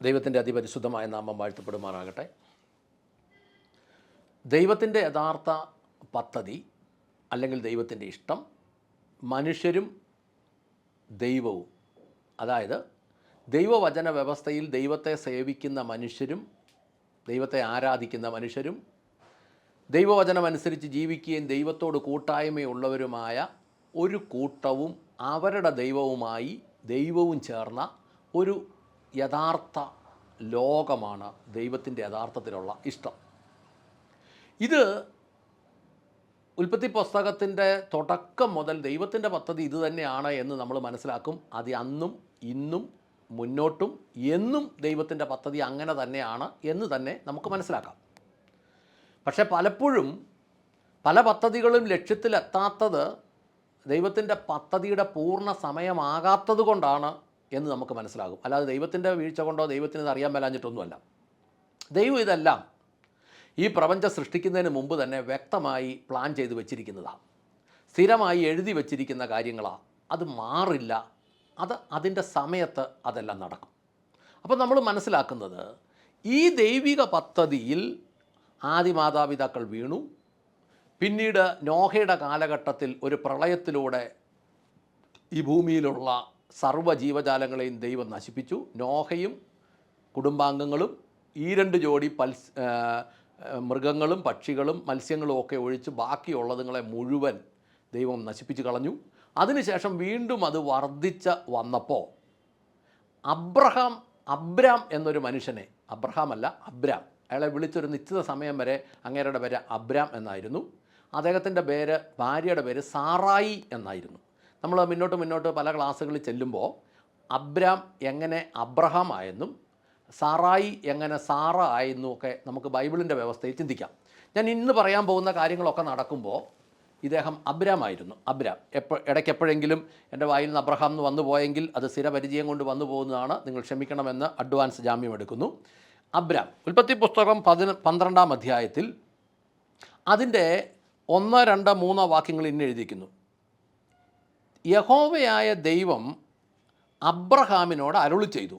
ദൈവത്തിൻ്റെ അതിപരിശുദ്ധമായ നാമം വാഴ്ത്തപ്പെടുമാറാകട്ടെ. ദൈവത്തിൻ്റെ യഥാർത്ഥ പദ്ധതി അല്ലെങ്കിൽ ദൈവത്തിൻ്റെ ഇഷ്ടം മനുഷ്യരും ദൈവവും, അതായത് ദൈവവചന വ്യവസ്ഥയിൽ ദൈവത്തെ സേവിക്കുന്ന മനുഷ്യരും ദൈവത്തെ ആരാധിക്കുന്ന മനുഷ്യരും ദൈവവചനമനുസരിച്ച് ജീവിക്കുകയും ദൈവത്തോട് കൂട്ടായ്മയുള്ളവരുമായ ഒരു കൂട്ടവും അവരുടെ ദൈവവുമായി ദൈവവും ചേർന്ന ഒരു യഥാർത്ഥ ലോകമാണ് ദൈവത്തിൻ്റെ യഥാർത്ഥത്തിലുള്ള ഇഷ്ടം. ഇത് ഉൽപ്പത്തി പുസ്തകത്തിൻ്റെ തുടക്കം മുതൽ ദൈവത്തിൻ്റെ പദ്ധതി ഇത് തന്നെയാണ് എന്ന് നമ്മൾ മനസ്സിലാക്കും. അത് അന്നും ഇന്നും മുന്നോട്ടും എന്നും ദൈവത്തിൻ്റെ പദ്ധതി അങ്ങനെ തന്നെയാണ് എന്ന് തന്നെ നമുക്ക് മനസ്സിലാക്കാം. പക്ഷേ പലപ്പോഴും പല പദ്ധതികളും ലക്ഷ്യത്തിലെത്താത്തത് ദൈവത്തിൻ്റെ പദ്ധതിയുടെ പൂർണ്ണ സമയമാകാത്തത് കൊണ്ടാണ് എന്ന് നമുക്ക് മനസ്സിലാകും. അല്ലാതെ ദൈവത്തിൻ്റെ വീഴ്ച കൊണ്ടോ ദൈവത്തിന് ഇത് അറിയാൻ മേലാഞ്ഞിട്ടൊന്നുമല്ല. ദൈവം ഇതെല്ലാം ഈ പ്രപഞ്ചം സൃഷ്ടിക്കുന്നതിന് മുമ്പ് തന്നെ വ്യക്തമായി പ്ലാൻ ചെയ്ത് വെച്ചിരിക്കുന്നതാണ്. സ്ഥിരമായി എഴുതി വച്ചിരിക്കുന്ന കാര്യങ്ങളാണ്. അത് മാറില്ല. അതിൻ്റെ സമയത്ത് അതെല്ലാം നടക്കും. അപ്പോൾ നമ്മൾ മനസ്സിലാക്കുന്നത് ഈ ദൈവിക പദ്ധതിയിൽ ആദിമാതാപിതാക്കൾ വീണു. പിന്നീട് നോഹയുടെ കാലഘട്ടത്തിൽ ഒരു പ്രളയത്തിലൂടെ ഈ ഭൂമിയിലുള്ള സർവ്വ ജീവജാലങ്ങളെയും ദൈവം നശിപ്പിച്ചു. നോഹയും കുടുംബാംഗങ്ങളും ഈ രണ്ട് ജോഡി മൃഗങ്ങളും പക്ഷികളും മത്സ്യങ്ങളും ഒക്കെ ഒഴിച്ച് ബാക്കിയുള്ളതുങ്ങളെ മുഴുവൻ ദൈവം നശിപ്പിച്ച് കളഞ്ഞു. അതിനുശേഷം വീണ്ടും അത് വർദ്ധിച്ച് വന്നപ്പോൾ അബ്രാം എന്നൊരു മനുഷ്യനെ, അബ്രഹാമല്ല അബ്രാം, അയാളെ വിളിച്ചൊരു നിശ്ചിത സമയം വരെ അങ്ങേരുടെ പേര് അബ്രാം എന്നായിരുന്നു. അദ്ദേഹത്തിൻ്റെ ഭാര്യയുടെ പേര് സാറായി എന്നായിരുന്നു. നമ്മൾ മുന്നോട്ട് പല ക്ലാസ്സുകളിൽ ചെല്ലുമ്പോൾ അബ്രാം എങ്ങനെ അബ്രഹാം ആയെന്നും സാറായി എങ്ങനെ സാറ ആയെന്നും ഒക്കെ നമുക്ക് ബൈബിളിൻ്റെ വ്യവസ്ഥയിൽ ചിന്തിക്കാം. ഞാൻ ഇന്ന് പറയാൻ പോകുന്ന കാര്യങ്ങളൊക്കെ നടക്കുമ്പോൾ ഇദ്ദേഹം അബ്രാം ആയിരുന്നു. അബ്രാം ഇടയ്ക്കെപ്പോഴെങ്കിലും എൻ്റെ വായിൽ നിന്ന് അബ്രഹാം എന്ന് വന്നു പോയെങ്കിൽ അത് സ്ഥിരപരിചയം കൊണ്ട് വന്നു പോകുന്നതാണ്. നിങ്ങൾ ക്ഷമിക്കണമെന്ന് അഡ്വാൻസ് ജാമ്യം എടുക്കുന്നു. അബ്രാം ഉൽപ്പത്തി പുസ്തകം 12-ാം അധ്യായത്തിൽ അതിൻ്റെ 1, 2, 3 വാക്യങ്ങൾ ഇന്ന് എഴുതിയിരിക്കുന്നു. യഹോവയായ ദൈവം അബ്രഹാമിനോട് അരുളി ചെയ്തു,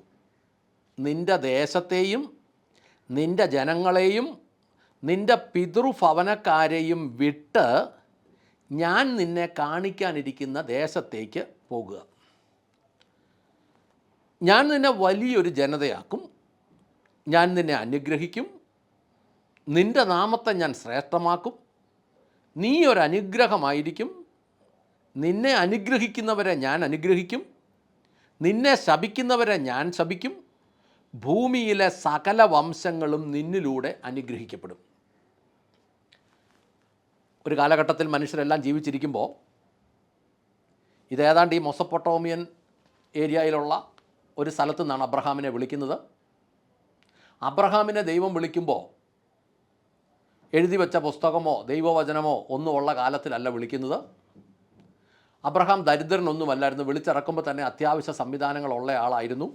നിൻ്റെ ദേശത്തെയും നിൻ്റെ ജനങ്ങളെയും നിൻ്റെ പിതൃഭവനക്കാരെയും വിട്ട് ഞാൻ നിന്നെ കാണിക്കാനിരിക്കുന്ന ദേശത്തേക്ക് പോകുക. ഞാൻ നിന്നെ വലിയൊരു ജനതയാക്കും, ഞാൻ നിന്നെ അനുഗ്രഹിക്കും, നിൻ്റെ നാമത്തെ ഞാൻ ശ്രേഷ്ഠമാക്കും, നീ ഒരു അനുഗ്രഹമായിരിക്കും, നിന്നെ അനുഗ്രഹിക്കുന്നവരെ ഞാൻ അനുഗ്രഹിക്കും, നിന്നെ ശപിക്കുന്നവരെ ഞാൻ ശപിക്കും, ഭൂമിയിലെ സകല വംശങ്ങളും നിന്നിലൂടെ അനുഗ്രഹിക്കപ്പെടും. ഒരു കാലഘട്ടത്തിൽ മനുഷ്യരെല്ലാം ജീവിച്ചിരിക്കുമ്പോൾ ഇതേതാണ്ട് ഈ മൊസപ്പൊട്ടോമിയൻ ഏരിയയിലുള്ള ഒരു സ്ഥലത്തു നിന്നാണ് അബ്രഹാമിനെ വിളിക്കുന്നത്. അബ്രഹാമിനെ ദൈവം വിളിക്കുമ്പോൾ എഴുതി വെച്ച പുസ്തകമോ ദൈവവചനമോ ഒന്നുമുള്ള കാലത്തിലല്ല വിളിക്കുന്നത്. അബ്രഹാം ദരിദ്രനൊന്നുമല്ലായിരുന്നു. വിളിച്ചിറക്കുമ്പോൾ തന്നെ അത്യാവശ്യ സംവിധാനങ്ങളുള്ള ആളായിരുന്നു.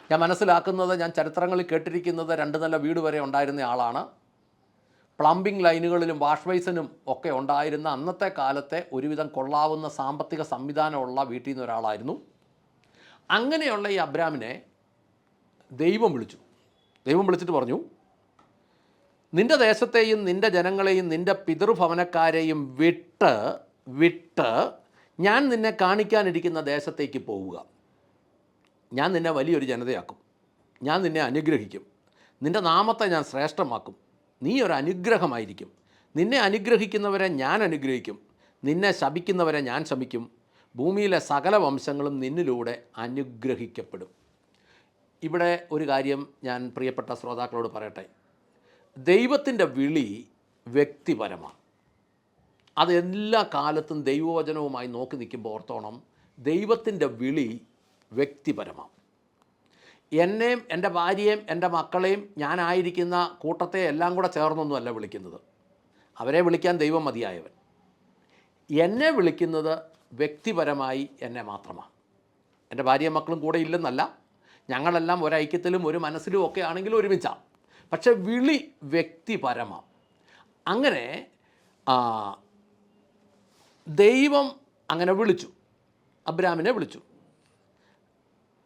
ഞാൻ മനസ്സിലാക്കുന്നത്, ഞാൻ ചരിത്രങ്ങളിൽ കേട്ടിരിക്കുന്നത് 2 നില വീട് വരെ ഉണ്ടായിരുന്ന ആളാണ്. പ്ലംബിംഗ് ലൈനുകളിലും വാഷ് ബേസിനും ഒക്കെ ഉണ്ടായിരുന്ന അന്നത്തെ കാലത്തെ ഒരുവിധം കൊള്ളാവുന്ന സാമ്പത്തിക സംവിധാനമുള്ള വീട്ടിൽ നിന്ന് ഒരാളായിരുന്നു. അങ്ങനെയുള്ള ഈ അബ്രാമിനെ ദൈവം വിളിച്ചു. ദൈവം വിളിച്ചിട്ട് പറഞ്ഞു, നിൻ്റെ ദേശത്തെയും നിൻ്റെ ജനങ്ങളെയും നിൻ്റെ പിതൃഭവനക്കാരെയും വിട്ട് ഞാൻ നിന്നെ കാണിക്കാനിരിക്കുന്ന ദേശത്തേക്ക് പോവുക. ഞാൻ നിന്നെ വലിയൊരു ജനതയാക്കും, ഞാൻ നിന്നെ അനുഗ്രഹിക്കും, നിൻ്റെ നാമത്തെ ഞാൻ ശ്രേഷ്ഠമാക്കും, നീ ഒരു അനുഗ്രഹമായിരിക്കും, നിന്നെ അനുഗ്രഹിക്കുന്നവരെ ഞാൻ അനുഗ്രഹിക്കും, നിന്നെ ശപിക്കുന്നവരെ ഞാൻ ശപിക്കും, ഭൂമിയിലെ സകല വംശങ്ങളും നിന്നിലൂടെ അനുഗ്രഹിക്കപ്പെടും. ഇവിടെ ഒരു കാര്യം ഞാൻ പ്രിയപ്പെട്ട ശ്രോതാക്കളോട് പറയട്ടെ. ദൈവത്തിൻ്റെ വിളി വ്യക്തിപരമാണ്. അത് എല്ലാ കാലത്തും ദൈവവചനവുമായി നോക്കി നിൽക്കുമ്പോൾ ഓർത്തോണം, ദൈവത്തിൻ്റെ വിളി വ്യക്തിപരമാണ്. എന്നെയും എൻ്റെ ഭാര്യയെയും എൻ്റെ മക്കളെയും ഞാനായിരിക്കുന്ന കൂട്ടത്തെ എല്ലാം കൂടെ ചേർന്നൊന്നുമല്ല വിളിക്കുന്നത്. അവരെ വിളിക്കാൻ ദൈവം മതിയായവൻ. എന്നെ വിളിക്കുന്നത് വ്യക്തിപരമായി എന്നെ മാത്രമാണ്. എൻ്റെ ഭാര്യയും മക്കളും കൂടെ ഇല്ലെന്നല്ല, ഞങ്ങളെല്ലാം ഒരൈക്യത്തിലും ഒരു മനസ്സിലും ഒക്കെ ആണെങ്കിലും ഒരുമിച്ചാണ്. പക്ഷെ വിളി വ്യക്തിപരമാണ്. അങ്ങനെ ദൈവം അങ്ങനെ വിളിച്ചു, അബ്രാമിനെ വിളിച്ചു.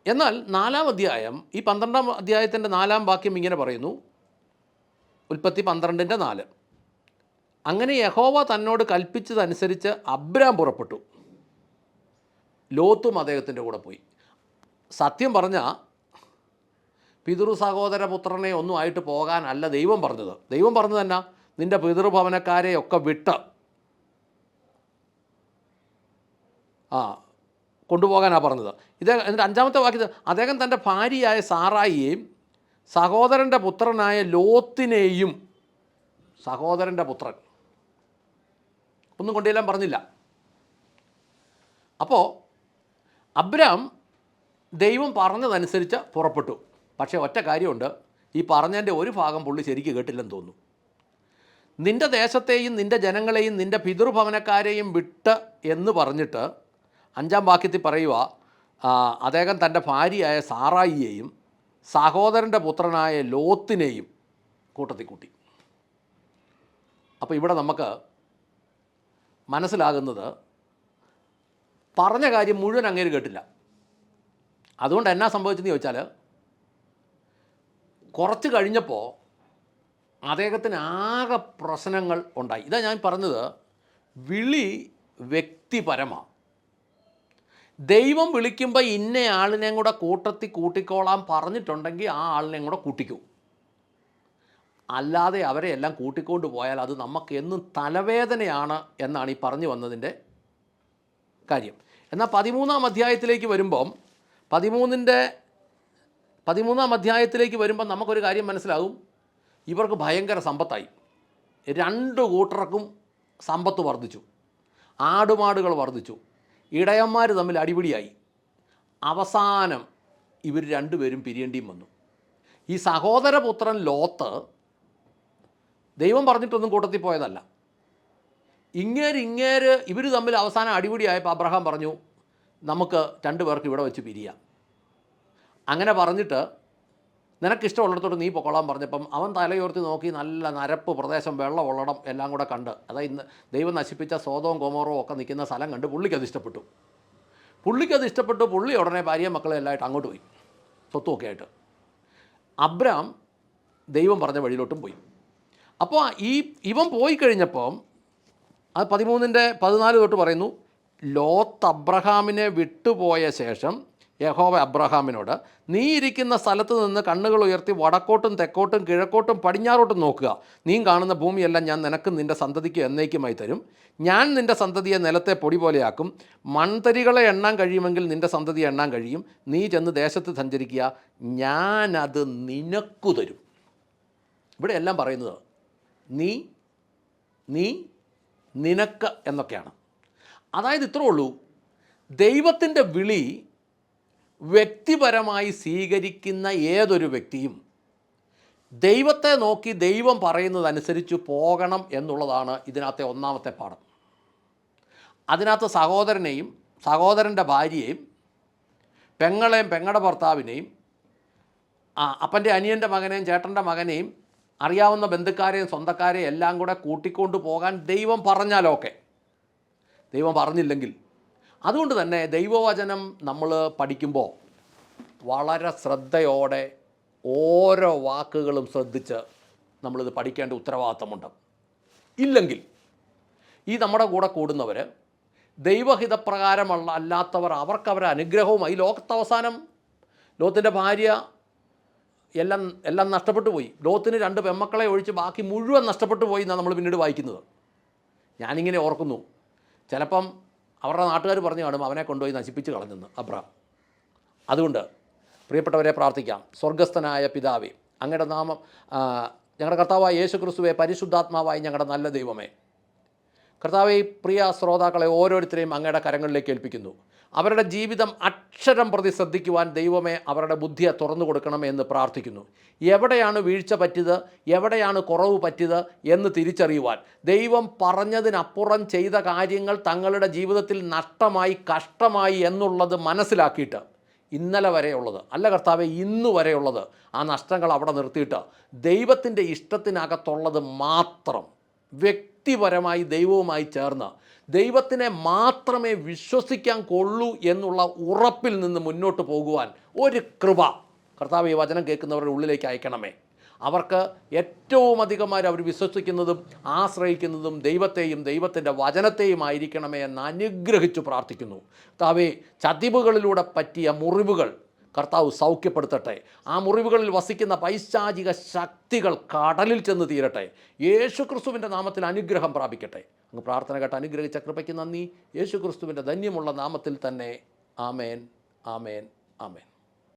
എന്നാൽ 4-ാം അധ്യായം, ഈ 12-ാം അധ്യായത്തിൻ്റെ 4-ാം വാക്യം ഇങ്ങനെ പറയുന്നു, ഉൽപ്പത്തി 12:4. അങ്ങനെ യഹോവ തന്നോട് കൽപ്പിച്ചതനുസരിച്ച് അബ്രാം പുറപ്പെട്ടു, ലോത്തും അദ്ദേഹത്തിൻ്റെ കൂടെ പോയി. സത്യം പറഞ്ഞാൽ പിതൃ സഹോദര പുത്രനെ ഒന്നും ആയിട്ട് പോകാനല്ല ദൈവം പറഞ്ഞത്. ദൈവം പറഞ്ഞത് തന്നെ നിൻ്റെ പിതൃഭവനക്കാരെയൊക്കെ വിട്ട് കൊണ്ടുപോകാനാണ് പറഞ്ഞത്. എന്നിട്ട് 5-ാമത്തെ വാക്യത്തിൽ അദ്ദേഹം തൻ്റെ ഭാര്യയായ സാറായിയെയും സഹോദരൻ്റെ പുത്രനായ ലോത്തിനെയും, സഹോദരൻ്റെ പുത്രൻ ഒന്നും കൊണ്ടുചെല്ലാൻ പറഞ്ഞില്ല. അപ്പോൾ അബ്രാം ദൈവം പറഞ്ഞതനുസരിച്ച് പുറപ്പെട്ടു. പക്ഷേ ഒറ്റ കാര്യമുണ്ട്, ഈ പറഞ്ഞതിൻ്റെ ഒരു ഭാഗം പുള്ളി ശരിക്ക് കേട്ടില്ലെന്ന് തോന്നുന്നു. നിൻ്റെ ദേശത്തെയും നിൻ്റെ ജനങ്ങളെയും നിൻ്റെ പിതൃഭവനക്കാരെയും വിട്ട് എന്ന് പറഞ്ഞിട്ട് 5-ാം വാക്യത്തിൽ പറയുക, അദ്ദേഹം തൻ്റെ ഭാര്യയായ സാറായിയെയും സഹോദരൻ്റെ പുത്രനായ ലോത്തിനെയും കൂട്ടത്തിൽ കൂട്ടി. അപ്പോൾ ഇവിടെ നമുക്ക് മനസ്സിലാകുന്നത് പറഞ്ഞ കാര്യം മുഴുവൻ അങ്ങേര് കേട്ടില്ല. അതുകൊണ്ട് എന്നാ സംഭവിച്ചെന്ന് ചോദിച്ചാൽ, കുറച്ച് കഴിഞ്ഞപ്പോൾ അദ്ദേഹത്തിന് ആകെ പ്രശ്നങ്ങൾ ഉണ്ടായി. ഇതാ ഞാൻ പറഞ്ഞത്, വിളി വ്യക്തിപരമാണ്. ദൈവം വിളിക്കുമ്പോൾ ഇന്ന ആളിനെയും കൂടെ കൂട്ടത്തിൽ കൂട്ടിക്കോളാൻ പറഞ്ഞിട്ടുണ്ടെങ്കിൽ ആ ആളിനെയും കൂടെ കൂട്ടിക്കൂ. അല്ലാതെ അവരെ എല്ലാം കൂട്ടിക്കൊണ്ട് പോയാൽ അത് നമുക്ക് എന്നും തലവേദനയാണ് എന്നാണ് ഈ പറഞ്ഞു വന്നതിൻ്റെ കാര്യം. എന്നാൽ 13-ാം അധ്യായത്തിലേക്ക് വരുമ്പം 13-ാം അധ്യായത്തിലേക്ക് വരുമ്പം നമുക്കൊരു കാര്യം മനസ്സിലാകും. ഇവർക്ക് ഭയങ്കര സമ്പത്തായി. 2 കൂട്ടർക്കും സമ്പത്ത് വർദ്ധിച്ചു, ആടുമാടുകൾ വർദ്ധിച്ചു, ഇടയന്മാർ തമ്മിൽ അടിപിടിയായി. അവസാനം ഇവർ 2 പേരും പിരിയേണ്ടിയും വന്നു. ഈ സഹോദരപുത്രൻ ലോത്ത് ദൈവം പറഞ്ഞിട്ടൊന്നും കൂട്ടത്തിൽ പോയതല്ല. ഇവർ തമ്മിൽ അവസാനം അടിപിടിയായപ്പോൾ അബ്രഹാം പറഞ്ഞു, നമുക്ക് 2 പേർക്ക് ഇവിടെ വെച്ച് പിരിയാം. അങ്ങനെ പറഞ്ഞിട്ട് നിനക്കിഷ്ടമുള്ളിടത്തോട്ട് നീ പൊക്കോളാൻ പറഞ്ഞപ്പം അവൻ തലയോർത്തി നോക്കി, നല്ല നരപ്പ് പ്രദേശം, വെള്ളമുള്ളടം എല്ലാം കൂടെ കണ്ട്, അതായത് ഇന്ന് ദൈവം നശിപ്പിച്ച സോതവും ഗൊമോറവും ഒക്കെ നിൽക്കുന്ന സ്ഥലം കണ്ട് പുള്ളിക്കത് ഇഷ്ടപ്പെട്ടു. പുള്ളി ഉടനെ ഭാര്യയും മക്കളെ എല്ലാമായിട്ട് അങ്ങോട്ട് പോയി, സ്വത്തുമൊക്കെ ആയിട്ട്. അബ്രാം ദൈവം പറഞ്ഞ വഴിയിലോട്ടും പോയി. അപ്പോൾ ഇവൻ പോയി കഴിഞ്ഞപ്പം അത് 13:14 തൊട്ട് പറയുന്നു, ലോത്ത് അബ്രഹാമിനെ വിട്ടുപോയ ശേഷം യഹോവ അബ്രഹാമിനോട്, നീ ഇരിക്കുന്ന സ്ഥലത്ത് നിന്ന് കണ്ണുകൾ ഉയർത്തി വടക്കോട്ടും തെക്കോട്ടും കിഴക്കോട്ടും പടിഞ്ഞാറോട്ടും നോക്കുക. നീ കാണുന്ന ഭൂമിയെല്ലാം ഞാൻ നിനക്കും നിൻ്റെ സന്തതിക്ക് എന്നേക്കുമായി തരും. ഞാൻ നിൻ്റെ സന്തതിയെ നിലത്തെ പൊടി പോലെയാക്കും. മൺതരികളെ എണ്ണാൻ കഴിയുമെങ്കിൽ നിൻ്റെ സന്തതിയെ എണ്ണാൻ കഴിയും. നീ ചെന്ന് ദേശത്ത് സഞ്ചരിക്കുക, ഞാനത് നിനക്കു തരും. ഇവിടെ എല്ലാം പറയുന്നത് നീ നിനക്ക് എന്നൊക്കെയാണ്. അതായത് ഇത്രേ ഉള്ളൂ, ദൈവത്തിൻ്റെ വിളി വ്യക്തിപരമായി സ്വീകരിക്കുന്ന ഏതൊരു വ്യക്തിയും ദൈവത്തെ നോക്കി ദൈവം പറയുന്നതനുസരിച്ച് പോകണം എന്നുള്ളതാണ് ഇതിനകത്തെ ഒന്നാമത്തെ പാഠം. അതിനകത്ത് സഹോദരനെയും സഹോദരൻ്റെ ഭാര്യയെയും പെങ്ങളെയും പെങ്ങളുടെ ഭർത്താവിനെയും അപ്പൻ്റെ അനിയൻ്റെ മകനെയും ചേട്ടൻ്റെ മകനെയും അറിയാവുന്ന ബന്ധുക്കാരെയും സ്വന്തക്കാരെയും എല്ലാം കൂടെ കൂട്ടിക്കൊണ്ട് പോകാൻ ദൈവം പറഞ്ഞാലൊക്കെ, ദൈവം പറഞ്ഞില്ലെങ്കിൽ. അതുകൊണ്ട് തന്നെ ദൈവവചനം നമ്മൾ പഠിക്കുമ്പോൾ വളരെ ശ്രദ്ധയോടെ ഓരോ വാക്കുകളും ശ്രദ്ധിച്ച് നമ്മളിത് പഠിക്കേണ്ട ഉത്തരവാദിത്തമുണ്ട്. ഇല്ലെങ്കിൽ ഈ നമ്മുടെ കൂടെ കൂടുന്നവർ ദൈവഹിതപ്രകാരമുള്ള അല്ലാത്തവർ, അവർക്കവരെ അനുഗ്രഹവുമായി ലോകത്തവസാനം ലോത്തിൻ്റെ ഭാര്യ എല്ലാം നഷ്ടപ്പെട്ടു പോയി. ലോത്തിന് 2 പെമ്മക്കളെ ഒഴിച്ച് ബാക്കി മുഴുവൻ നഷ്ടപ്പെട്ടു പോയി എന്നാണ് നമ്മൾ പിന്നീട് വായിക്കുന്നത്. ഞാനിങ്ങനെ ഓർക്കുന്നു, ചിലപ്പം അവരുടെ നാട്ടുകാർ പറഞ്ഞു കാണും അവനെ കൊണ്ടുപോയി നശിപ്പിച്ച് കളഞ്ഞെന്ന് അബ്രഹാം. അതുകൊണ്ട് പ്രിയപ്പെട്ടവരെ പ്രാർത്ഥിക്കാം. സ്വർഗസ്ഥനായ പിതാവേ, അങ്ങയുടെ നാമം, ഞങ്ങളുടെ കർത്താവായ യേശു ക്രിസ്തുവേ, പരിശുദ്ധാത്മാവായി ഞങ്ങളുടെ നല്ല ദൈവമേ, കർത്താവേ, പ്രിയ ശ്രോതാക്കളെ ഓരോരുത്തരെയും അങ്ങയുടെ കരങ്ങളിലേക്ക് ഏൽപ്പിക്കുന്നു. അവരുടെ ജീവിതം അക്ഷരം പ്രതി ശ്രദ്ധിക്കുവാൻ ദൈവമേ അവരുടെ ബുദ്ധിയെ തുറന്നു കൊടുക്കണമേ എന്ന് പ്രാർത്ഥിക്കുന്നു. എവിടെയാണ് വീഴ്ച പറ്റിയത്, എവിടെയാണ് കുറവ് പറ്റിയത് എന്ന് തിരിച്ചറിയുവാൻ, ദൈവം പറഞ്ഞതിനപ്പുറം ചെയ്ത കാര്യങ്ങൾ തങ്ങളുടെ ജീവിതത്തിൽ നഷ്ടമായി കഷ്ടമായി എന്നുള്ളത് മനസ്സിലാക്കിയിട്ട്, ഇന്നലെ വരെയുള്ളത് അല്ല കർത്താവെ, ഇന്ന് വരെയുള്ളത് ആ നഷ്ടങ്ങൾ അവിടെ നിർത്തിയിട്ട് ദൈവത്തിൻ്റെ ഇഷ്ടത്തിനകത്തുള്ളത് മാത്രം വ്യക്തിപരമായി ദൈവവുമായി ചേർന്ന് ദൈവത്തിനെ മാത്രമേ വിശ്വസിക്കാൻ കൊള്ളൂ എന്നുള്ള ഉറപ്പിൽ നിന്ന് മുന്നോട്ട് പോകുവാൻ ഒരു കൃപ കർത്താവ് ഈ വചനം കേൾക്കുന്നവരുടെ ഉള്ളിലേക്ക് അയക്കണമേ. അവർക്ക് ഏറ്റവും അധികമായി അവർ വിശ്വസിക്കുന്നതും ആശ്രയിക്കുന്നതും ദൈവത്തെയും ദൈവത്തിൻ്റെ വചനത്തെയും ആയിരിക്കണമേ എന്ന് അനുഗ്രഹിച്ചു പ്രാർത്ഥിക്കുന്നു. കർത്താവേ, ചതിവുകളിലൂടെ പറ്റിയ മുറിവുകൾ കർത്താവ് സൗഖ്യപ്പെടുത്തട്ടെ. ആ മുറിവുകളിൽ വസിക്കുന്ന പൈശാചിക ശക്തികൾ കടലിൽ ചെന്ന് തീരട്ടെ. യേശു ക്രിസ്തുവിൻ്റെ നാമത്തിൽ അനുഗ്രഹം പ്രാപിക്കട്ടെ. അങ്ങ് പ്രാർത്ഥന കേട്ട് അനുഗ്രഹിച്ച കൃപയ്ക്ക് നന്ദി. യേശു ക്രിസ്തുവിൻ്റെ ധന്യമുള്ള നാമത്തിൽ തന്നെ. ആമേൻ, ആമേൻ, ആമേൻ.